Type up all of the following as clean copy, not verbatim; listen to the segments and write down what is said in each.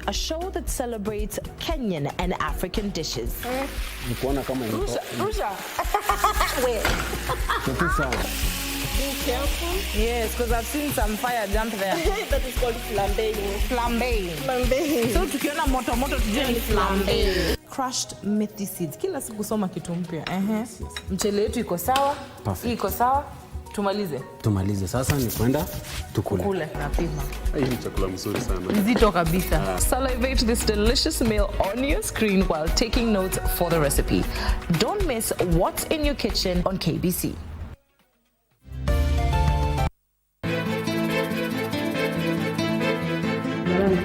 a show that celebrates Kenyan and African dishes. Rusha. Wait. Be careful. Yes, because I've seen some fire jump there. That is called flambeing. Flambeing. So tukiona moto tujue ni flambeing. Crushed methi seeds. Kila siku soma kitu mpya. Mchele yetu iko sawa. Iko sawa. Tumalize. Sasa ni kwenda tukule. Napima. Hii ni chakula mzuri sana. Nzito kabisa. Salivate this delicious meal on your screen while taking notes for the recipe. Don't miss What's in Your Kitchen on KBC.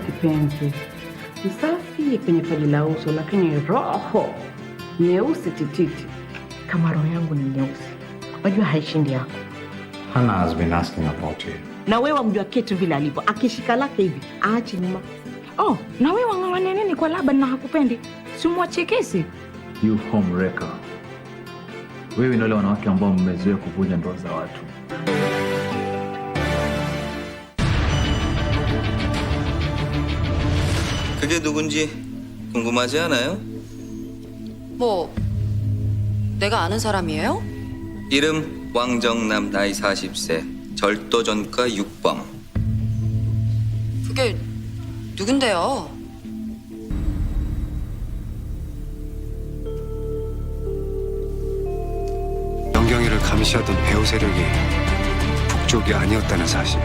Kipenzi, msafi kwenye paji la uso, lakini roho nyeusi tititi. Kama roho yangu ni nyeusi, wajua haishindi yako. Hannah has been asking about you. Na wewe mjua Kate vile alivyo, akishika lake hivi aachi nyuma. Oh, na wewe wangawania nini kwa Laban na hakupendi? Si umwachie kesi? You homewrecker. Wewe ni wale wanawake ambao mmezoea kuvunja ndoa za watu. 그게 누군지 궁금하지 않아요? 뭐, 내가 아는 사람이에요? 이름 왕정남, 나이 40세, 절도전과 6범. 그게 누군데요? 영경이를 감시하던 배후 세력이 북쪽이 아니었다는 사실.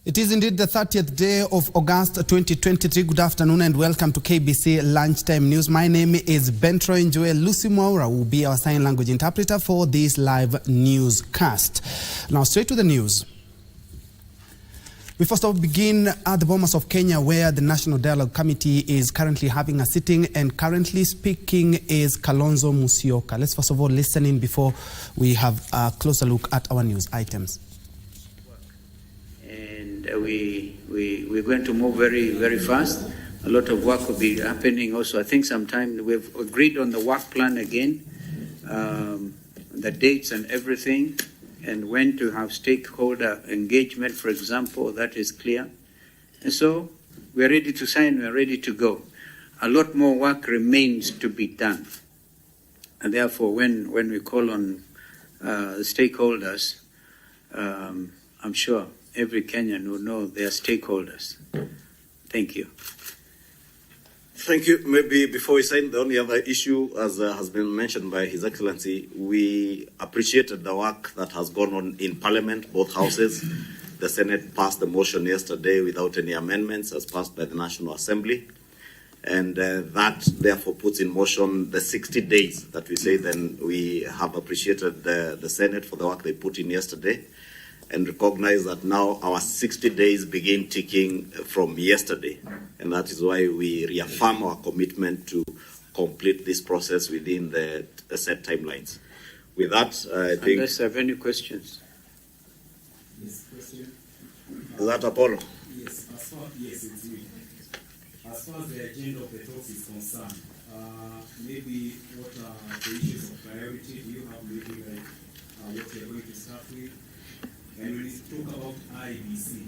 It is indeed the 30th day of August 2023. Good afternoon and welcome to KBC Lunchtime News. My name is Bentroy Joel. Lucy Mwaura will be our sign language interpreter for this live newscast. Now straight to the news. We first of all begin at the Bomas of Kenya, where the National Dialogue Committee is currently having a sitting, and currently speaking is Kalonzo Musyoka. Let's first of all listen in before we have a closer look at our news items. We're going to move very, very fast. A lot of work will be happening also. I think sometime we've agreed on the work plan again, the dates and everything, and when to have stakeholder engagement, for example, that is clear. And so we're ready to sign, we're ready to go. A lot more work remains to be done. And therefore, when we call on the stakeholders, I'm sure every Kenyan will know their stakeholders. Thank you. Thank you. Maybe before we sign, the only other issue, as has been mentioned by His Excellency, we appreciated the work that has gone on in Parliament, both houses. The Senate passed the motion yesterday without any amendments, as passed by the National Assembly. And that therefore puts in motion the 60 days that we say. Then we have appreciated the Senate for the work they put in yesterday, and recognize that now our 60 days begin ticking from yesterday. And that is why we reaffirm our commitment to complete this process within the set timelines. With that, I think... Unless I have any questions. Yes, question? Is that Apollo? Yes, it's me. As far as the agenda of the talks is concerned, maybe what are the issues of priority? Do you have maybe like what you're going to start with? And when you talk about IBC,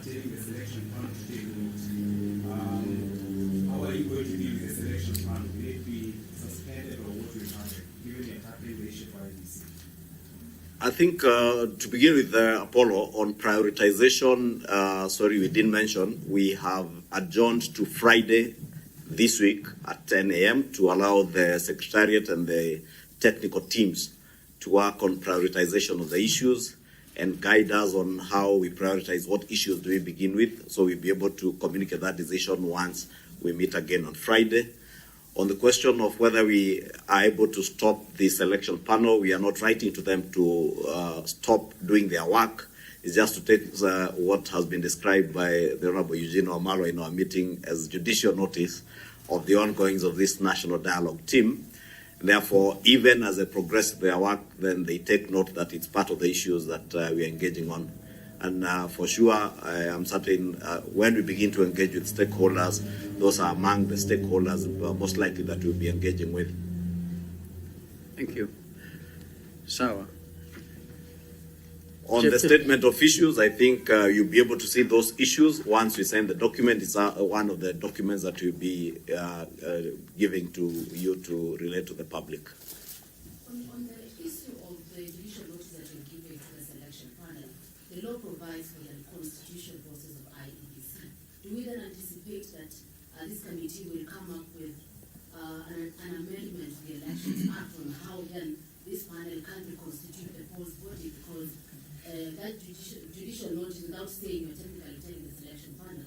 telling the selection panel to take note, how are you going to deal with the selection panel? Will it be suspended or what will happen, given you're tackling the issue of IBC? I think to begin with, Apollo, on prioritization, sorry, we didn't mention, we have adjourned to Friday this week at 10 a.m. to allow the Secretariat and the technical teams to work on prioritization of the issues and guide us on how we prioritize what issues do we begin with, so we'll be able to communicate that decision once we meet again on Friday. On the question of whether we are able to stop the selection panel, we are not writing to them to stop doing their work. It's just to take what has been described by the Honorable Eugene Omalo in our meeting as judicial notice of the ongoings of this national dialogue team. Therefore, even as they progress their work, then they take note that it's part of the issues that we are engaging on. And for sure, I am certain when we begin to engage with stakeholders, those are among the stakeholders most likely that we'll be engaging with. Thank you. Sawa. On the statement of issues, I think you'll be able to see those issues once we send the document. It's one of the documents that we'll be giving to you to relate to the public. On the issue of the judicial notice that you're giving to the selection panel, the law provides for the constitution process of IEBC. Do we then anticipate that this committee will come up with an amendment to the Elections Act on how then this panel can reconstitute the polls body, because that judicial notice, without saying you're technically telling the selection panel.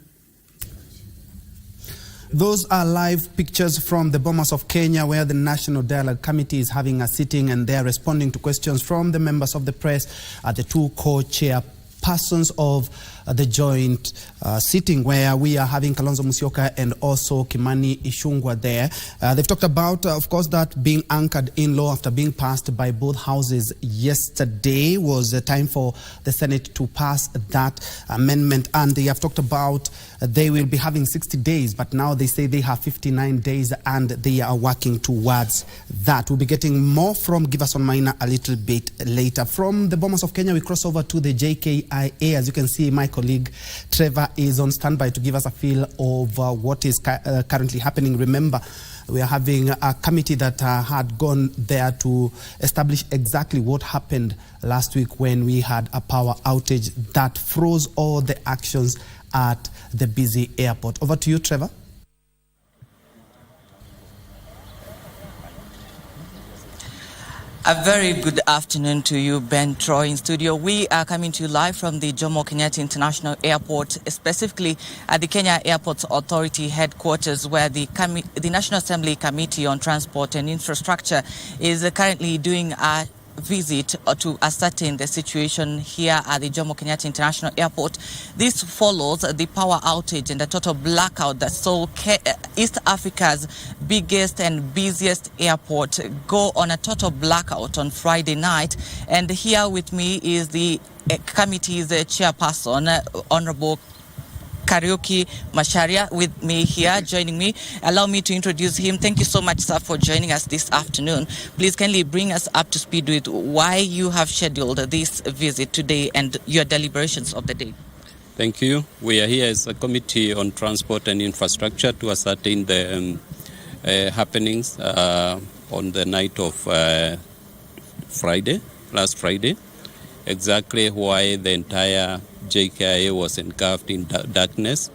Those are live pictures from the Bomas of Kenya, where the National Dialogue Committee is having a sitting and they are responding to questions from the members of the press at the two co-chairpersons of the joint sitting, where we are having Kalonzo Musyoka and also Kimani Ichung'wah there. They've talked about, of course, that being anchored in law after being passed by both houses yesterday was the time for the Senate to pass that amendment. And they have talked about they will be having 60 days, but now they say they have 59 days and they are working towards that. We'll be getting more from Giverson Maina a little bit later. From the Bomas of Kenya, we cross over to the JKIA. As you can see, my colleague Trevor is on standby to give us a feel of what is currently happening. Remember, we are having a committee that had gone there to establish exactly what happened last week when we had a power outage that froze all the actions at the busy airport. Over to you, Trevor. A very good afternoon to you, Ben Troy in studio. We are coming to you live from the Jomo Kenyatta International Airport, specifically at the Kenya Airports Authority headquarters, where the National Assembly Committee on Transport and Infrastructure is currently doing a visit to ascertain the situation here at the Jomo Kenyatta International Airport. This follows the power outage and the total blackout that saw East Africa's biggest and busiest airport go on a total blackout on Friday night. And here with me is the committee's chairperson, Honorable Kariuki Macharia, with me here, joining me. Allow me to introduce him. Thank you so much, sir, for joining us this afternoon. Please kindly bring us up to speed with why you have scheduled this visit today and your deliberations of the day. Thank you. We are here as a Committee on Transport and Infrastructure to ascertain the happenings on the night of last Friday. Exactly why the entire JKIA was engulfed in darkness,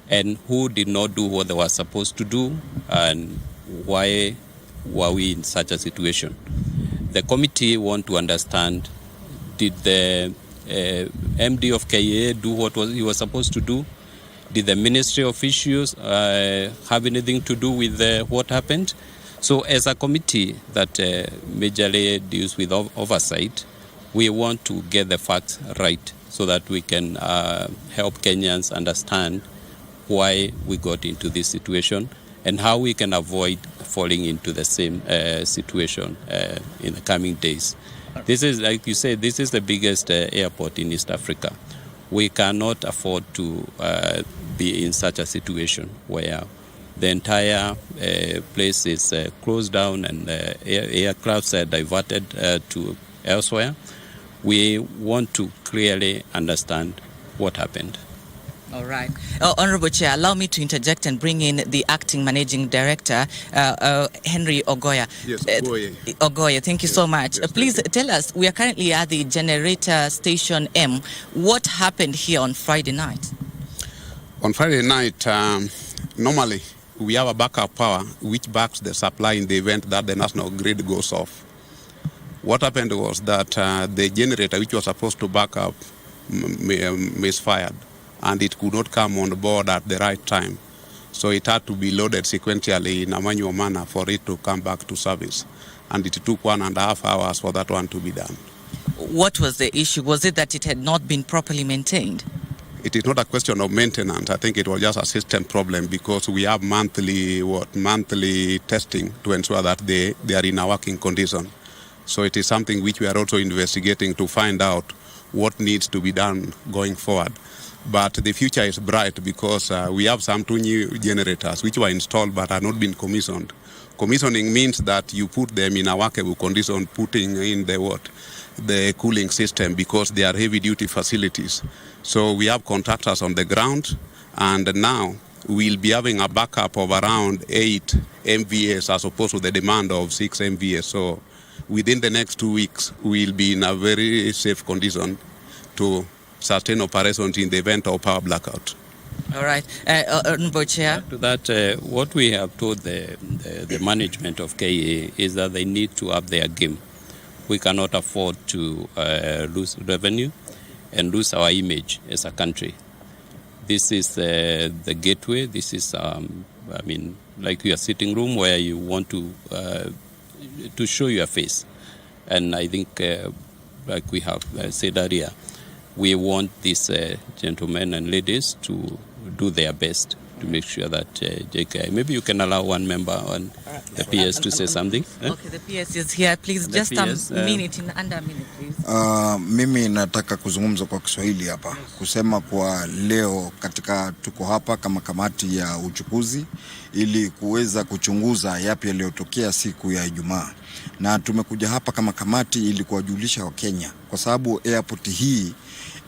and who did not do what they were supposed to do, and why were we in such a situation. The committee want to understand, did the MD of KIA do what he was supposed to do? Did the Ministry of Issues have anything to do with what happened? So as a committee that majorly deals with oversight, we want to get the facts right so that we can help Kenyans understand why we got into this situation and how we can avoid falling into the same situation in the coming days. This is, like you said, this is the biggest airport in East Africa. We cannot afford to be in such a situation where the entire place is closed down and aircrafts are diverted to elsewhere. We want to clearly understand what happened. All right. Honorable Chair, allow me to interject and bring in the acting managing director, Henry Ogoya. Yes, Ogoye. Ogoye, thank you so much. Yes, please tell us, we are currently at the generator station M. What happened here on Friday night? On Friday night, normally we have a backup power which backs the supply in the event that the national grid goes off. What happened was that the generator which was supposed to back up misfired, and it could not come on board at the right time. So it had to be loaded sequentially in a manual manner for it to come back to service. And it took 1.5 hours for that one to be done. What was the issue? Was it that it had not been properly maintained? It is not a question of maintenance. I think it was just a system problem because we have monthly testing to ensure that they are in a working condition. So it is something which we are also investigating to find out what needs to be done going forward. But the future is bright because we have some 2 new generators which were installed but are not been commissioned. Commissioning means that you put them in a workable condition, putting in the cooling system because they are heavy-duty facilities. So we have contractors on the ground, and now we'll be having a backup of around 8 MVAs as opposed to the demand of 6 MVAs. So within the next 2 weeks, we'll be in a very safe condition to sustain operations in the event of power blackout. All right. Honorable Chair. To that, what we have told the management of KA is that they need to up their game. We cannot afford to lose revenue and lose our image as a country. This is the gateway. This is, like your sitting room where you want to show your face. And I think, like we have said earlier, we want these gentlemen and ladies to do their best to make sure that JKI, maybe you can allow one member on the PS to say something. Okay, the PS is here. Please, just a minute, under a minute, please. Mimi nataka kuzungumza kwa Kiswahili hapa. Kusema kwa leo katika tuko hapa kama kamati ya uchukuzi ili kuweza kuchunguza yapi yaliyotokea siku ya Ijumaa. Na tumekuja hapa kama kamati ili kuwajulisha Wakenya kwa sababu airport hii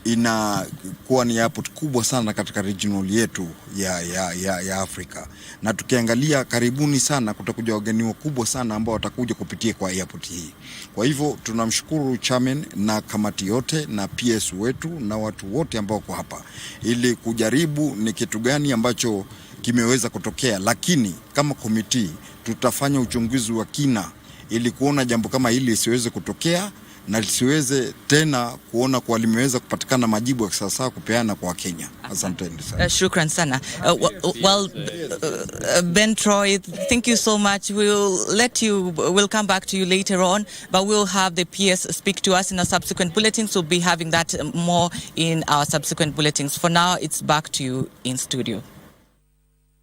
inakuwa ni airport kubwa sana katika regional yetu ya Afrika. Na tukiangalia karibuni sana kutakuja wageni wakubwa sana ambao watakuja kupitia kwa airport hii. Kwa hivyo tunamshukuru chairman na kamati yote na PS wetu na watu wote ambao wako hapa ili kujaribu ni kitu gani ambacho kimeweza kutokea, lakini kama committee tutafanya uchunguzi wa kina ili kuona jambo kama hili lisiweze kutokea na lisiweze tena kuona kwa limeweza kupatikana majibu ya kisasa kupeana kwa Kenya. Asanteni sana. Shukran sana. Ben Troy, thank you so much. We'll come back to you later on, but we'll have the PS speak to us in our subsequent bulletins. We'll be having that more in our subsequent bulletins. For now, it's back to you in studio.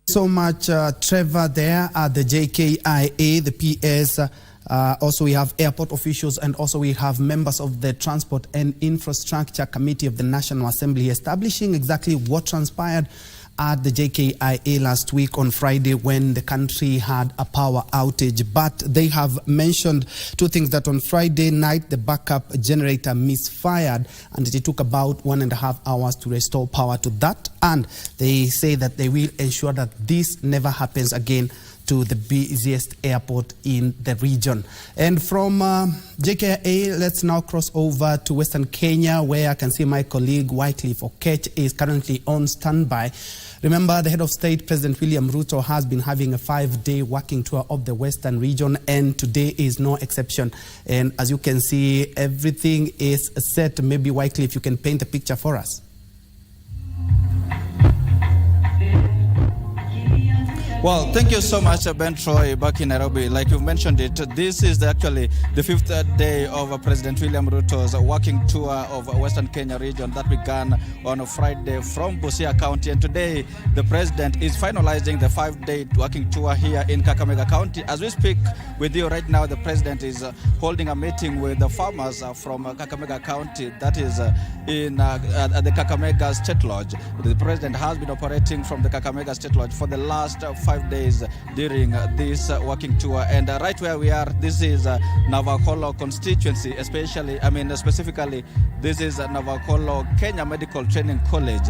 So much, Trevor, there at the JKIA, the PS. Also, we have airport officials, and also we have members of the Transport and Infrastructure Committee of the National Assembly establishing exactly what transpired at the JKIA last week on Friday when the country had a power outage. But they have mentioned 2 things: that on Friday night the backup generator misfired and it took about 1.5 hours to restore power to that, and they say that they will ensure that this never happens again to the busiest airport in the region. And from JKIA, let's now cross over to Western Kenya, where I can see my colleague Wycliffe Okech is currently on standby. Remember, the head of state, President William Ruto, has been having a 5-day working tour of the Western region, and today is no exception. And as you can see, everything is set. Maybe Wycliffe, you can paint a picture for us. Well, thank you so much, Ben Troy, back in Nairobi. Like you've mentioned it, this is actually the 5th day of President William Ruto's working tour of Western Kenya region that began on a Friday from Busia County. And today, the President is finalizing the 5-day working tour here in Kakamega County. As we speak with you right now, the President is holding a meeting with the farmers from Kakamega County, that is at the Kakamega State Lodge. The President has been operating from the Kakamega State Lodge for the last 5 days during this working tour. And right where we are, this is Navakholo constituency, specifically, this is Navakholo Kenya Medical Training College,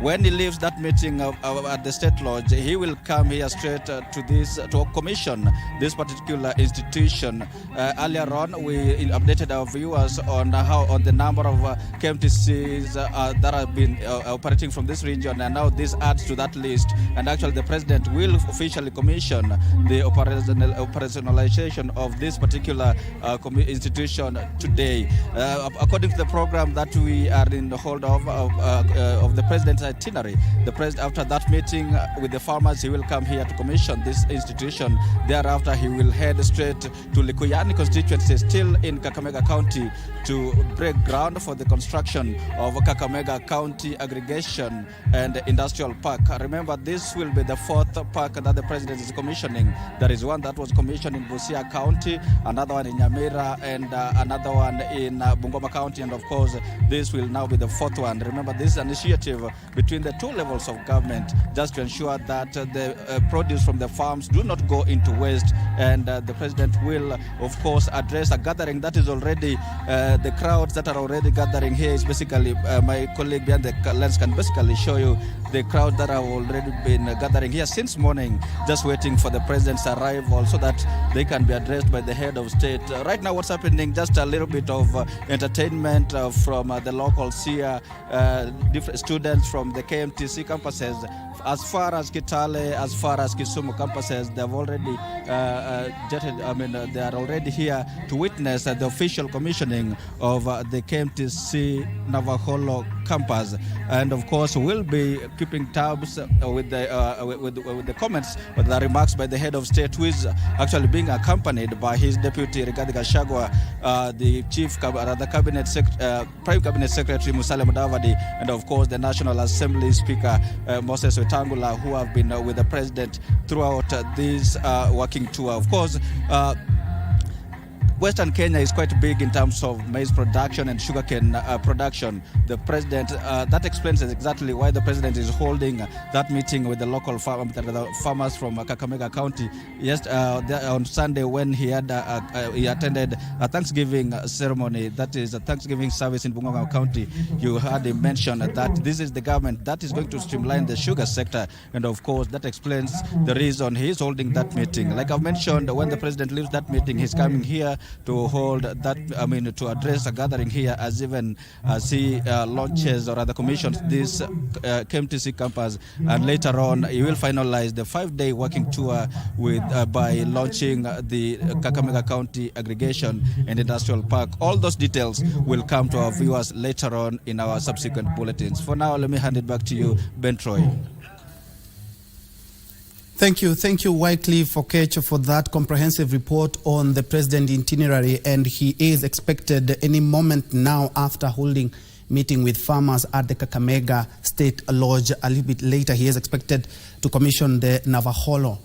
when he leaves that meeting at the State Lodge, he will come here straight to commission this particular institution. Earlier on, we updated our viewers on the number of KMTCs that have been operating from this region, and now this adds to that list. And actually, the president will officially commission the operationalization of this particular institution today. According to the program that we are in the hold of the president's itinerary, after that meeting with the farmers, he will come here to commission this institution. Thereafter, he will head straight to Likuyani constituency, still in Kakamega County, to break ground for the construction of Kakamega County Aggregation and Industrial Park. Remember, this will be the fourth park that the president is commissioning. There is one that was commissioned in Busia County, another one in Nyamira, and another one in Bungoma County, and of course, this will now be the fourth one. Remember, this is an initiative between the two levels of government, just to ensure that the produce from the farms do not go into waste. And the president will, of course, address a gathering that is already, the crowds that are already gathering here is basically, my colleague behind the lens can basically show you the crowd that have already been gathering here since morning, just waiting for the president's arrival so that they can be addressed by the head of state. Right now, what's happening, just a little bit of entertainment from the locals here, different students from the KMTC campuses, as far as Kitale, as far as Kisumu campuses. They've already they are already here to witness the official commissioning of the KMTC Navaholo campus, and of course we'll be keeping tabs with the comments, with the remarks by the head of state, who is actually being accompanied by his deputy Rigathi Gachagua, the Prime Cabinet Secretary Musalia Mudavadi, and of course the National Assembly Speaker Moses Wetangula, who have been with the president throughout this working tour. Of course, Western Kenya is quite big in terms of maize production and sugarcane production. The president, that explains exactly why the president is holding that meeting with the local farmers from Kakamega County. Yes, on Sunday when he attended a Thanksgiving ceremony, that is a Thanksgiving service in Bungoma County. You heard him mention that this is the government that is going to streamline the sugar sector, and of course that explains the reason he is holding that meeting. Like I've mentioned, when the president leaves that meeting, he's coming here to hold that, to address a gathering here as even as he launches or rather commissions this KMTC campus, and later on he will finalize the 5-day working tour with by launching the Kakamega County Aggregation and Industrial Park. All those details will come to our viewers later on in our subsequent bulletins. For now, let me hand it back to you, Ben Troy. Thank you, Wycliffe Okech, for that comprehensive report on the president itinerary. And he is expected any moment now after holding meeting with farmers at the Kakamega State Lodge. A little bit later, he is expected to commission the Navaholo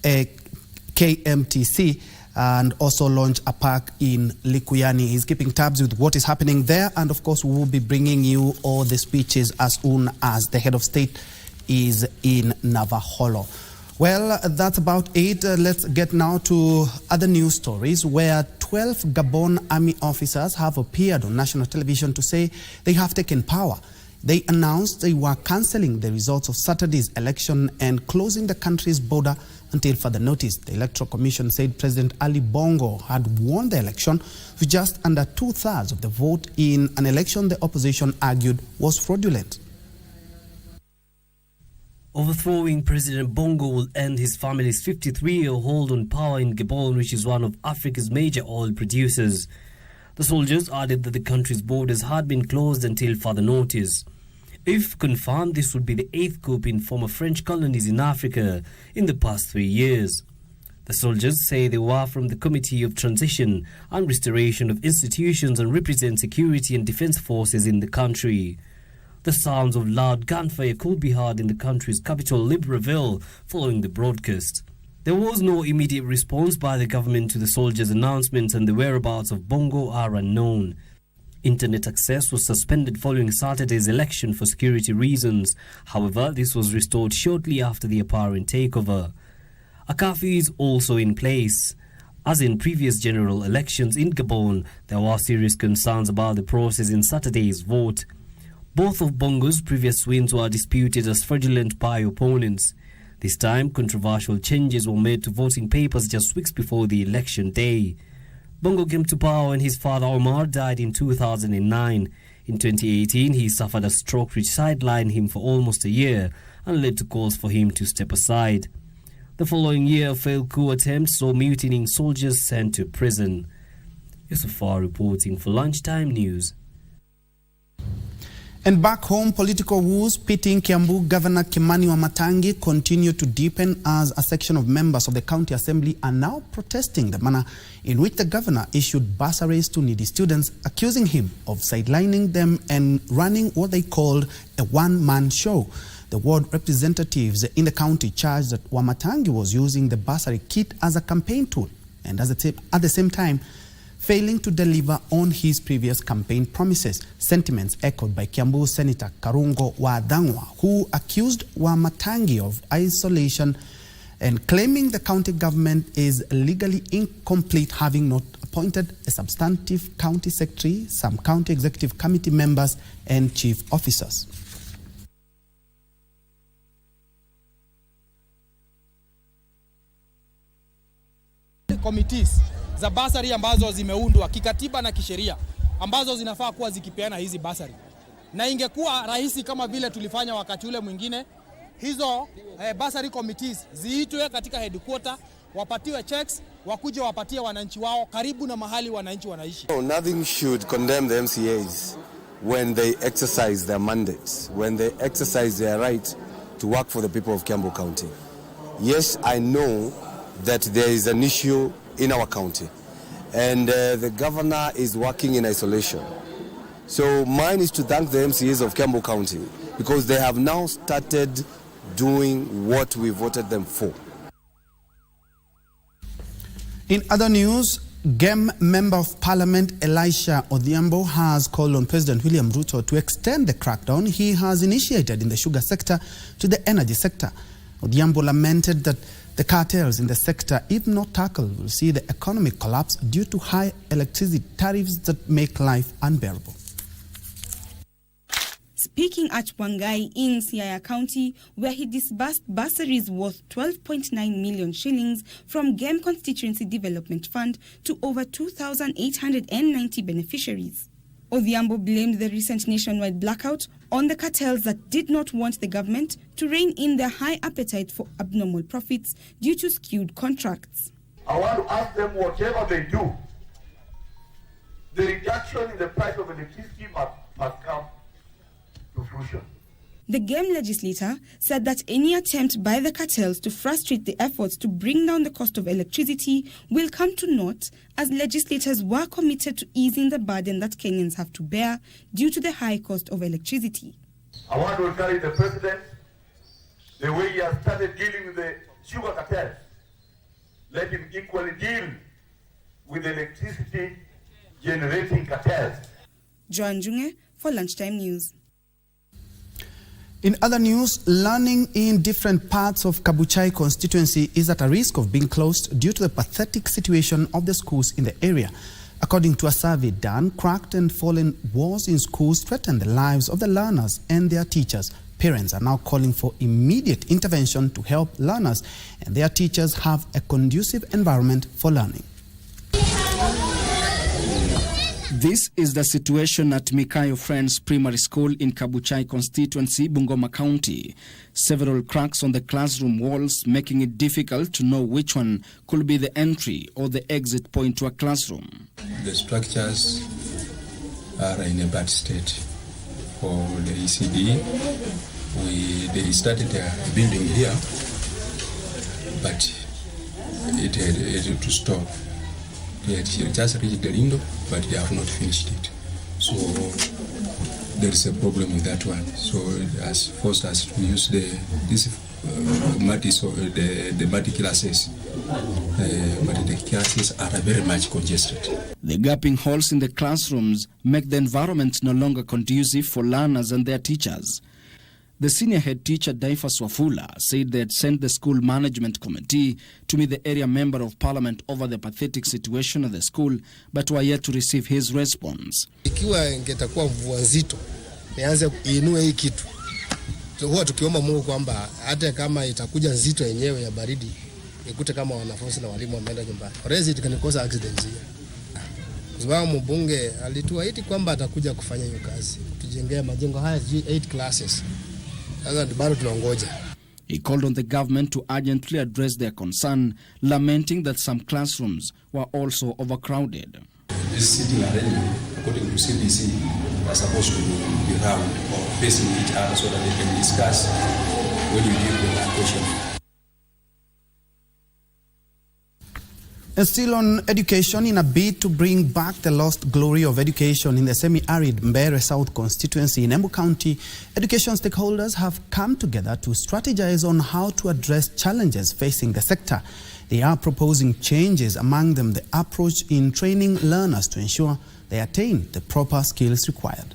KMTC and also launch a park in Likuyani. He's keeping tabs with what is happening there, and of course we will be bringing you all the speeches as soon as the head of state is in Navaholo. Well, that's about it. Let's get now to other news stories where 12 Gabon army officers have appeared on national television to say they have taken power. They announced they were cancelling the results of Saturday's election and closing the country's border until further notice. The Electoral Commission said President Ali Bongo had won the election with just under 2/3 of the vote in an election the opposition argued was fraudulent. Overthrowing President Bongo will end his family's 53-year hold on power in Gabon, which is one of Africa's major oil producers. The soldiers added that the country's borders had been closed until further notice. If confirmed, this would be the 8th coup in former French colonies in Africa in the past 3 years. The soldiers say they were from the Committee of Transition and Restoration of Institutions and represent security and defense forces in the country. The sounds of loud gunfire could be heard in the country's capital, Libreville, following the broadcast. There was no immediate response by the government to the soldiers' announcements, and the whereabouts of Bongo are unknown. Internet access was suspended following Saturday's election for security reasons. However, this was restored shortly after the apparent takeover. A curfew is also in place. As in previous general elections in Gabon, there were serious concerns about the process in Saturday's vote. Both of Bongo's previous wins were disputed as fraudulent by opponents. This time, controversial changes were made to voting papers just weeks before the election day. Bongo came to power when his father Omar died in 2009. In 2018, he suffered a stroke which sidelined him for almost a year and led to calls for him to step aside. The following year, a failed coup attempt saw mutinying soldiers sent to prison. Yusufar reporting for Lunchtime News. And back home, political woes pitting Kiambu Governor Kimani Wamatangi continue to deepen as a section of members of the County Assembly are now protesting the manner in which the governor issued bursaries to needy students, accusing him of sidelining them and running what they called a one-man show. The ward representatives in the county charged that Wamatangi was using the bursary kit as a campaign tool and at the same time failing to deliver on his previous campaign promises, sentiments echoed by Kiambu Senator Karungo Wadangwa, who accused Wamatangi of isolation and claiming the county government is legally incomplete, having not appointed a substantive county secretary, some county executive committee members and chief officers. Committees za basari ambazo zimeundwa kikatiba na kisheria ambazo zinafaa kuwa zikipeana hizi basari, na ingekuwa rahisi kama vile tulifanya wakati ule mwingine, hizo basari committees ziitwe katika headquarter, wapatiwe checks, wakuje wapatie wananchi wao karibu na mahali wananchi wanaishi. Nothing should condemn the MCAs when they exercise their mandates, when they exercise their right to work for the people of Kiambu County. Yes, I know that there is an issue in our county and the governor is working in isolation. So mine is to thank the MCAs of Kiambu County because they have now started doing what we voted them for. In other news, GEM Member of Parliament Elisha Odhiambo has called on President William Ruto to extend the crackdown he has initiated in the sugar sector to the energy sector. Odhiambo lamented that the cartels in the sector, if not tackled, will see the economic collapse due to high electricity tariffs that make life unbearable. Speaking at Wangai in Siaya County, where he disbursed bursaries worth 12.9 million shillings from GEM Constituency Development Fund to over 2,890 beneficiaries. Odhiambo blamed the recent nationwide blackout on the cartels that did not want the government to rein in their high appetite for abnormal profits due to skewed contracts. I want to ask them, whatever they do, the reduction in the price of electricity must come to fruition. The GEM legislator said that any attempt by the cartels to frustrate the efforts to bring down the cost of electricity will come to naught, as legislators were committed to easing the burden that Kenyans have to bear due to the high cost of electricity. I want to encourage the president, the way he has started dealing with the sugar cartels, let him equally deal with the electricity generating cartels. Joan Junge for Lunchtime News. In other news, learning in different parts of Kabuchai constituency is at a risk of being closed due to the pathetic situation of the schools in the area. According to a survey done, cracked and fallen walls in schools threaten the lives of the learners and their teachers. Parents are now calling for immediate intervention to help learners and their teachers have a conducive environment for learning. This is the situation at Mikayo Friends Primary School in Kabuchai constituency, Bungoma County. Several cracks on the classroom walls, making it difficult to know which one could be the entry or the exit point to a classroom. The structures are in a bad state. For the ECD, they started building here, but it had to stop. They had just reached the window, but they have not finished it. So there is a problem with that one. So it has forced us to use the muddy classes, but the classes are very much congested. The gaping holes in the classrooms make the environment no longer conducive for learners and their teachers. The senior head teacher, Daifas Wafula, said they had sent the school management committee to meet the area member of parliament over the pathetic situation of the school, but were yet to receive his response. Ikiwa ingetakuwa mvua nzito nianze kuinua hii kitu. Huwa tukiomba Mungu kwamba hata kama itakuja nzito yenyewe ya baridi, ikute kama wanafunzi na walimu wameenda nyumbani. Orezi ikanikosa accident hiyo. Kwa sababu mbunge alituahidi kwamba atakuja kufanya hiyo kazi. Tujengea majengo haya 8 classes. Sasa bado tunaongoja. He called on the government to urgently address their concern, lamenting that some classrooms were also overcrowded. This seating arrangement, according to KBC, are supposed to be round or facing each other so that they can discuss when you give them a question. And still on education, in a bid to bring back the lost glory of education in the semi-arid Mbeere South constituency in Embu County, education stakeholders have come together to strategize on how to address challenges facing the sector. They are proposing changes, among them the approach in training learners to ensure they attain the proper skills required.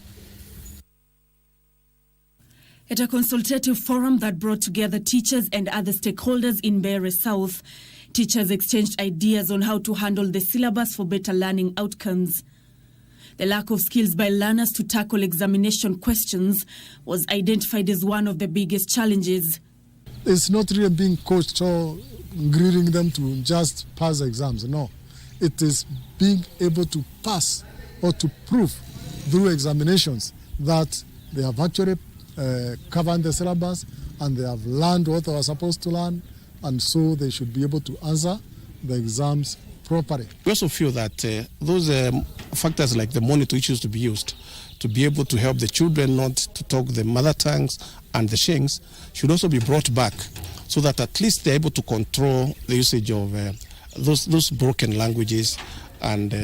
At a consultative forum that brought together teachers and other stakeholders in Mbeere South, teachers exchanged ideas on how to handle the syllabus for better learning outcomes. The lack of skills by learners to tackle examination questions was identified as one of the biggest challenges. It's not really being coached or grilling them to just pass exams, no. It is being able to pass or to prove through examinations that they have actually covered the syllabus and they have learned what they were supposed to learn, and so they should be able to answer the exams properly. We also feel that those factors like the monitor issues to be used to be able to help the children not to talk the mother tongues and the Shengs should also be brought back so that at least they're able to control the usage of those broken languages and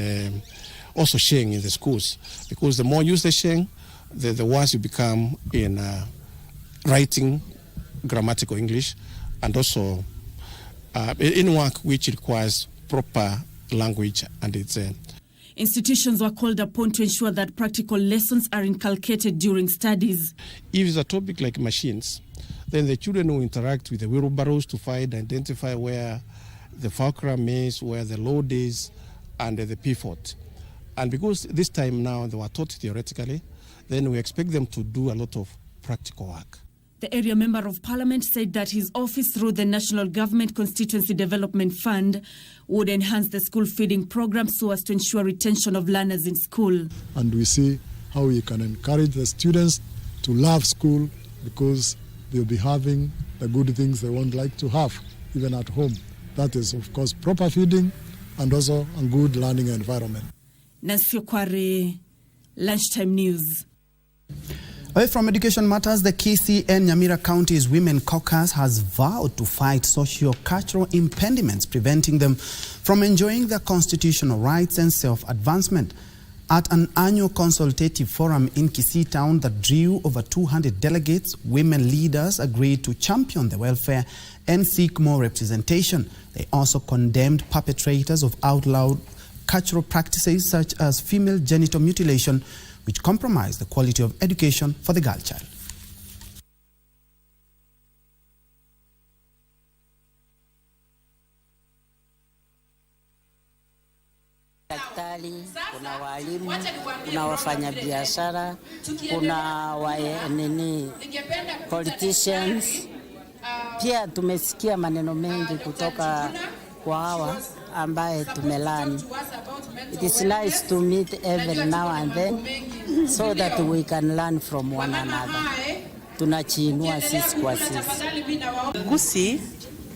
also Sheng in the schools. Because the more you use the Sheng, the worse you become in writing grammatical English, and also in work which requires proper language and its Institutions were called upon to ensure that practical lessons are inculcated during studies. If it's a topic like machines, then the children will interact with the wheelbarrows to identify where the fulcrum is, where the load is, and the pivot. And because this time now they were taught theoretically, then we expect them to do a lot of practical work. The area member of parliament said that his office, through the National Government Constituency Development Fund, would enhance the school feeding program so as to ensure retention of learners in school. And we see how we can encourage the students to love school because they'll be having the good things they won't like to have, even at home. That is, of course, proper feeding and also a good learning environment. Nancy Okware, Lunchtime News. Away from education matters, the KCN Nyamira County's Women Caucus has vowed to fight socio-cultural impediments preventing them from enjoying their constitutional rights and self-advancement. At an annual consultative forum in Kisii Town that drew over 200 delegates, women leaders agreed to champion the welfare and seek more representation. They also condemned perpetrators of outlawed cultural practices such as female genital mutilation, which compromise the quality of education for the girl child. Daktari, kuna walimu, kuna wafanyabiashara, kuna politicians. Pia tumesikia maneno mengi kutoka kwa hawa ambaye tumelani. It is nice to meet every now and then so that we can learn from one another. Tunachiinua sisi kwa sisi. Gusii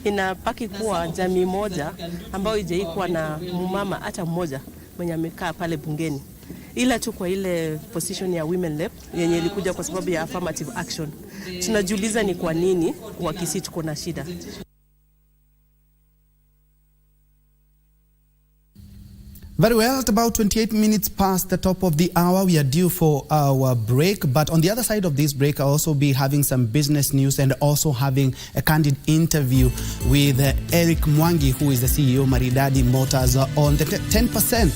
inapaki kuwa jamii moja ambayo ijaikuwa na mumama hata mmoja mwenye amekaa pale bungeni. Ila tu kwa ile position ya women rep yenye ilikuja kwa sababu ya affirmative action. Tunajiuliza ni kwa nini Wakisii tuko na shida. Very well, at about 28 minutes past the top of the hour, we are due for our break. But on the other side of this break, I'll also be having some business news and also having a candid interview with Eric Mwangi, who is the CEO of Maridadi Motors, on the 10%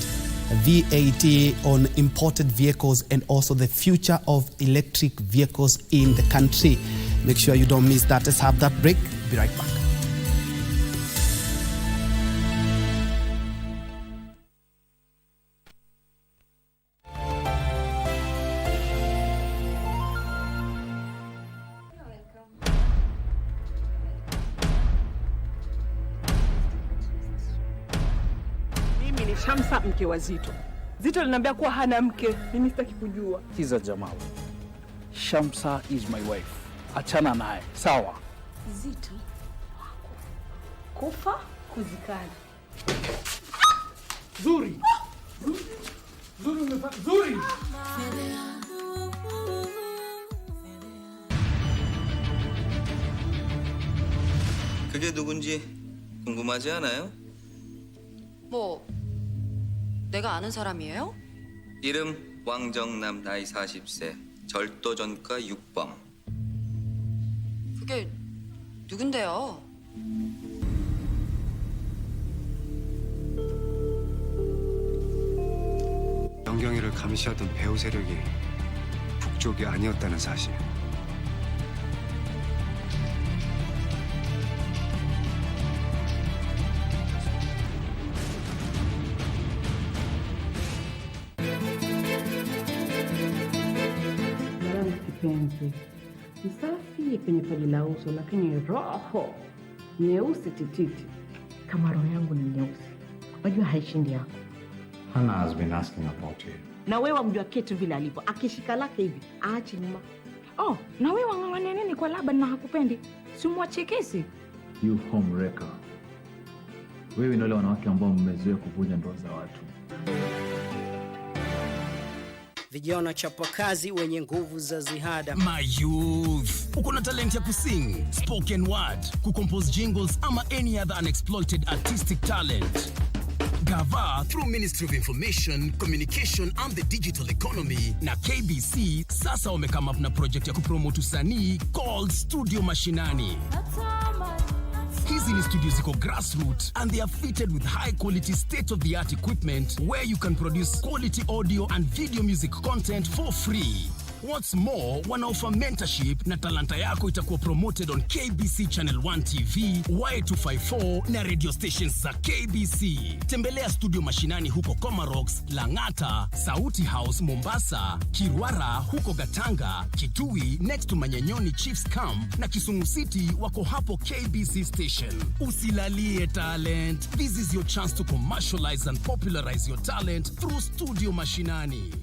VAT on imported vehicles and also the future of electric vehicles in the country. Make sure you don't miss that. Let's have that break. Be right back. Shamsa mke wa Zito. Zito aliniambia kuwa hana mke, mimi sitaki kujua. Kiza Jamal. Shamsa is my wife. Achana naye. Sawa. Zito kufa kuzikana. Zuri. Zuri. 그게 누군지 궁금하지 않아요? 뭐 내가 아는 사람이에요? 이름 왕정남, 나이 40세, 절도전과 6범. 그게 누군데요? 영경이를 감시하던 배후 세력이 북쪽이 아니었다는 사실. Kipenzi, msafi kwenye paji la uso, lakini roho nyeusi tititi. Kama roho yangu ni nyeusi, wajua haishindi yako. Hannah has been asking about you. Na wewe wamjua Ketu vile alivyo, akishika lake hivi aachi nyuma. Oh, na wewe wang'ang'ania nini kwa Laban na hakupendi? Si umwachie kesi. You homewrecker. Wewe ni wale wanawake ambao mmezoea kuvunja ndoa za watu. Vijana chapa kazi wenye nguvu za ziada. My youth, uko na talent ya kusing, spoken word, kucompose jingles ama any other unexploited artistic talent. Gava through Ministry of Information, Communication and the Digital Economy na KBC sasa wamekama up na project ya kupromote usanii called Studio Mashinani. Hizi ni studios ziko grassroots and they are fitted with high quality state-of-the-art equipment where you can produce quality audio and video music content for free. What's more, wanaoffer mentorship na talanta yako itakuwa promoted on KBC Channel 1 TV, Y254 na radio stations za KBC. Tembelea Studio Mashinani huko Comarox, Langata, Sauti House Mombasa, Kirwara huko Gatanga, Kitui next to Manyanyoni Chiefs Camp na Kisumu City wako hapo KBC station. Usilalie talent. This is your chance to commercialize and popularize your talent through Studio Mashinani.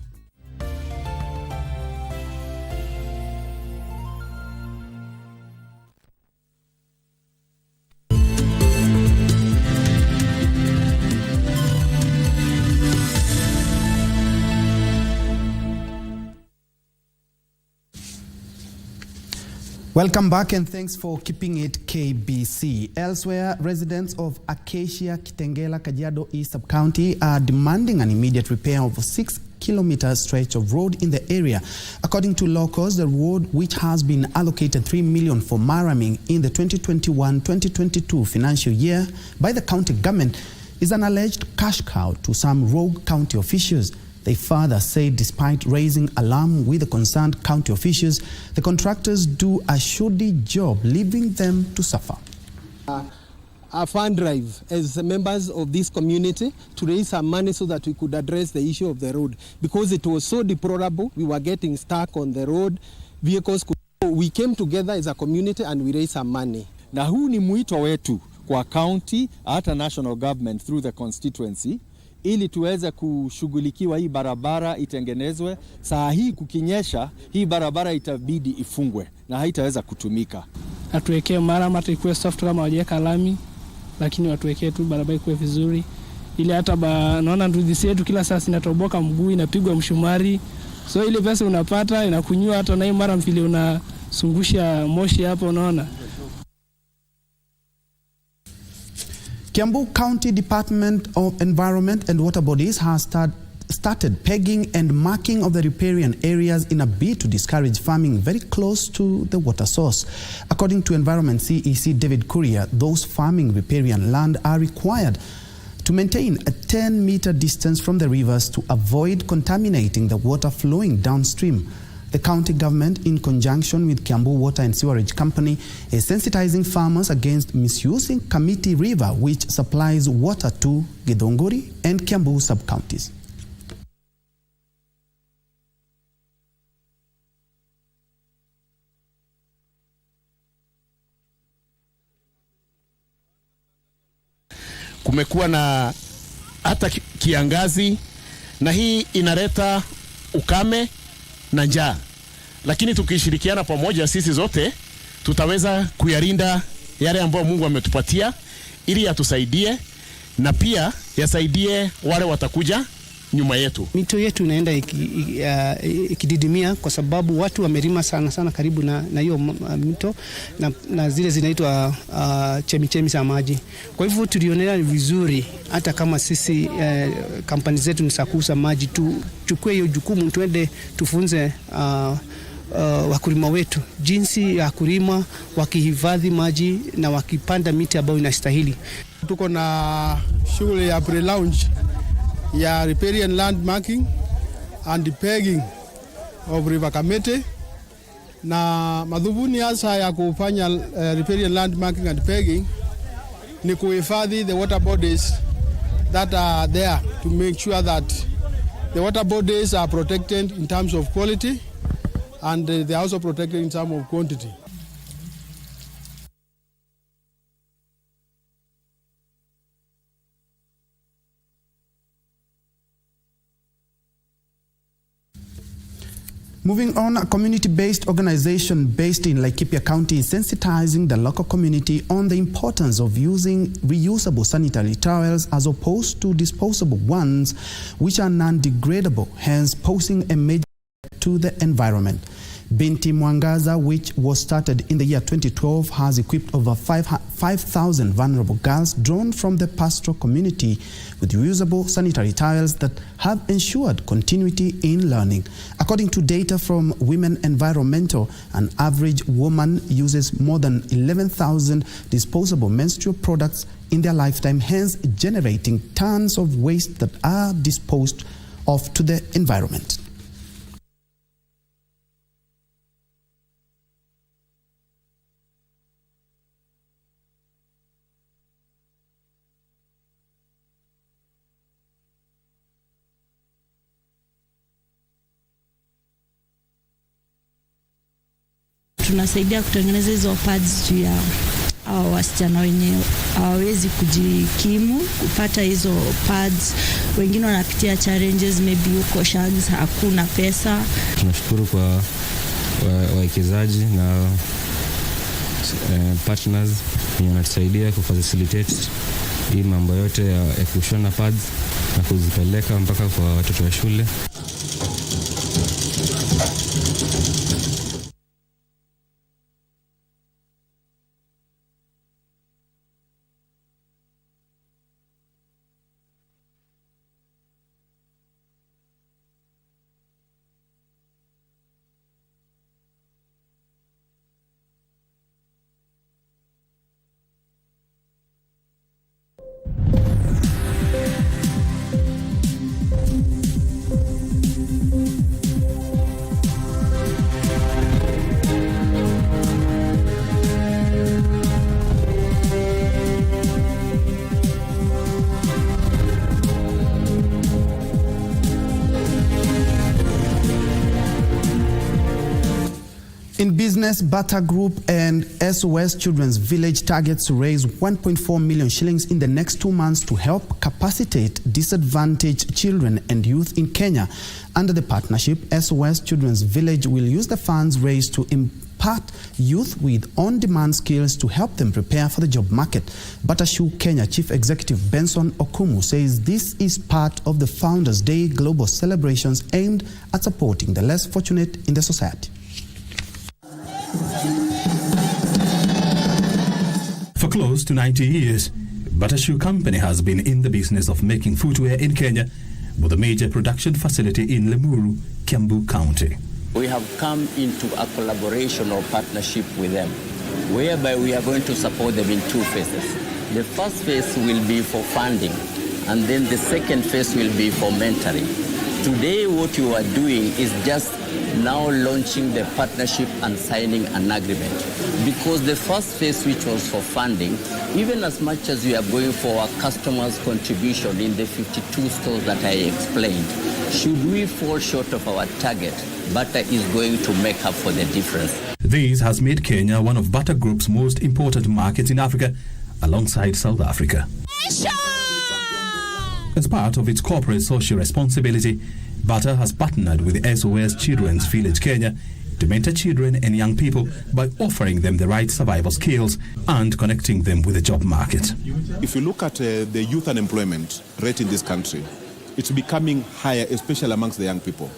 Welcome back and thanks for keeping it KBC. Elsewhere, residents of Acacia, Kitengela, Kajiado East Sub-County are demanding an immediate repair of a 6-kilometer stretch of road in the area. According to locals, the road, which has been allocated $3 million for maraming in the 2021-2022 financial year by the county government, is an alleged cash cow to some rogue county officials. They further said despite raising alarm with the concerned county officials, the contractors do a shoddy job, leaving them to suffer. A fund drive as members of this community to raise some money so that we could address the issue of the road, because it was so deplorable. We were getting stuck on the road. Vehicles could... We came together as a community and we raised some money. Na huu ni mwito wetu kwa county hata national government through the constituency, ili tuweze kushughulikiwa hii barabara itengenezwe. Saa hii kukinyesha, hii barabara itabidi ifungwe na haitaweza kutumika. Atuwekee mara mata ikuwe soft kama wajeka lami, lakini watuwekee tu barabara ikuwe vizuri. Ili hata naona ndudisi yetu kila saa inatoboka mguu, inapigwa mshumari. So ile pesa unapata inakunyua hata na hii mara mfili unasungusha moshi hapo unaona. Kiambu County Department of Environment and Water Bodies has started pegging and marking of the riparian areas in a bid to discourage farming very close to the water source. According to Environment CEC David Courier, those farming riparian land are required to maintain a 10-meter distance from the rivers to avoid contaminating the water flowing downstream. The county government, in conjunction with Kiambu Water and Sewerage Company, is sensitizing farmers against misusing Kamiti River, which supplies water to Githunguri and Kiambu sub-counties. Kumekuwa na hata kiangazi, na hii inaleta ukame na njaa. Lakini tukishirikiana pamoja sisi zote tutaweza kuyalinda yale ambayo Mungu ametupatia ili yatusaidie na pia yasaidie wale watakuja nyuma yetu. Mito yetu inaenda ikididimia kwa sababu watu wamelima sana karibu na hiyo mito na zile zinaitwa chemichemi za maji. Kwa hivyo tulionelea ni vizuri hata kama sisi kampani zetu ni sakusa maji, tuchukue hiyo jukumu, tuende tufunze wakulima wetu jinsi ya kulima wakihifadhi maji na wakipanda miti ambayo inastahili. Tuko na shughuli ya pre-launch ya riparian land marking and pegging of River Kamete, na madhumuni hasa ya kufanya riparian land marking and pegging ni kuhifadhi the water bodies that are there, to make sure that the water bodies are protected in terms of quality and they are also protected in terms of quantity. Moving on, a community-based organization based in Laikipia County is sensitizing the local community on the importance of using reusable sanitary towels as opposed to disposable ones, which are non-degradable, hence posing a major threat to the environment. Binti Mwangaza, which was started in the year 2012, has equipped over 5,000 vulnerable girls drawn from the pastoral community with reusable sanitary towels that have ensured continuity in learning. According to data from Women Environmental, an average woman uses more than 11,000 disposable menstrual products in their lifetime, hence generating tons of waste that are disposed of to the environment. Tunasaidia kutengeneza hizo pads juu ya wasichana wenyewe hawawezi kujikimu kupata hizo pads. Wengine wanapitia challenges, maybe huko shags hakuna pesa. Tunashukuru kwa wawekezaji na partners wanatusaidia kufacilitate hii mambo yote ya kushona pads na kuzipeleka mpaka kwa watoto wa shule. In business, Bata Group and SOS Children's Village targets to raise 1.4 million shillings in the next 2 months to help capacitate disadvantaged children and youth in Kenya. Under the partnership, SOS Children's Village will use the funds raised to impart youth with on-demand skills to help them prepare for the job market. Batashu Kenya Chief Executive Benson Okumu says this is part of the Founders Day global celebrations aimed at supporting the less fortunate in the society. For close to 90 years, Batashu Company has been in the business of making footwear in Kenya with a major production facility in Limuru, Kiambu County. We have come into a collaboration or partnership with them, whereby we are going to support them in 2 phases. The first phase will be for funding, and then the second phase will be for mentoring. Today, what you are doing is just now launching the partnership and signing an agreement. Because the first phase, which was for funding, even as much as we are going for our customers' contribution in the 52 stores that I explained, should we fall short of our target, Bata is going to make up for the difference. This has made Kenya one of Bata Group's most important markets in Africa, alongside South Africa. As part of its corporate social responsibility, Bata has partnered with SOS Children's Village Kenya to mentor children and young people by offering them the right survival skills and connecting them with the job market. If you look at the youth unemployment rate in this country, it's becoming higher, especially amongst the young people.